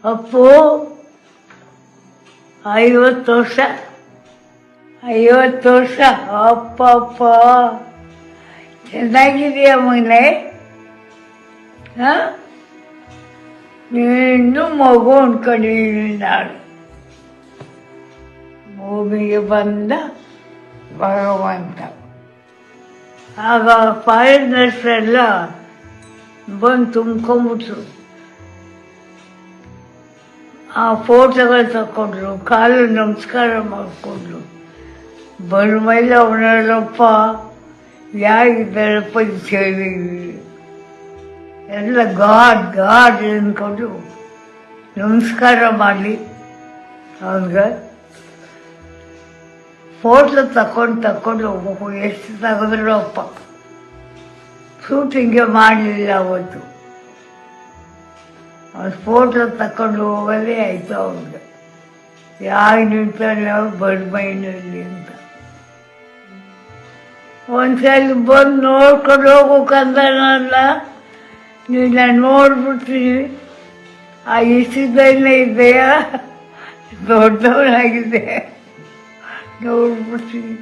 ಅಪ್ಪು 50 ವರ್ಷ. 50 ವರ್ಷ. ಅಪ್ಪಪ್ಪ, ಚೆನ್ನಾಗಿದೆಯಾ ಮಗನೇ? ಹಾಂ, ನೀನು ಮಗು ಅಂದ್ಕೊಂಡಿದ್ದೀನಿ ನಾನು. ಭೂಮಿಗೆ ಬಂದ ಭಗವಂತ. ಆಗ ಫಾರಿನರ್ಸ್ ಎಲ್ಲ ಬಂದು ತುಂಬ್ಕೊಂಬಿಟ್ರು. ಆ ಫೋಟೋಗಳು ತಗೊಂಡ್ರು, ಕಾಲು ನಮಸ್ಕಾರ ಮಾಡಿಕೊಂಡ್ರು. ಬಂದ್ಮೇಲೆ ಅವನಲ್ಲಪ್ಪ ಯಾರಿದ್ದಾರಪ್ಪ ಸೇರಿ ಎಲ್ಲ ಗಾಡ್ ಗಾಡ್ ಅಂದ್ಕೊಂಡು ನಮಸ್ಕಾರ ಮಾಡಿ ಅವನಿಗೆ ಫೋಟೋ ತಕೊಂಡು ಹೋಗ್ಬೇಕು. ಎಷ್ಟು ತೆಗೆದ್ರು ಅಪ್ಪ. ಶೂಟಿಂಗೇ ಮಾಡಲಿಲ್ಲ ಅವತ್ತು. ಅವ್ನು ಫೋಟೋ ತಗೊಂಡು ಹೋಗೋದೇ ಆಯಿತು ಅವ್ರಿಗೆ. ಯಾರು ನಿಂತಾನೆ ಅವ್ರು ಬಡ್ಮೈನಲ್ಲಿ ಅಂತ. ಒಂದ್ಸಲ ಬಂದು ನೋಡ್ಕೊಂಡು ಹೋಗ್ಬೇಕಂದನಲ್ಲ, ನೀನು ನೋಡ್ಬಿಡ್ತೀನಿ. ಆ ಇಸಿದಲ್ಲೇ ಇದೆಯಾ, ದೊಡ್ಡವನಾಗಿದೆ, ನೋಡ್ಬಿಡ್ತೀನಿ.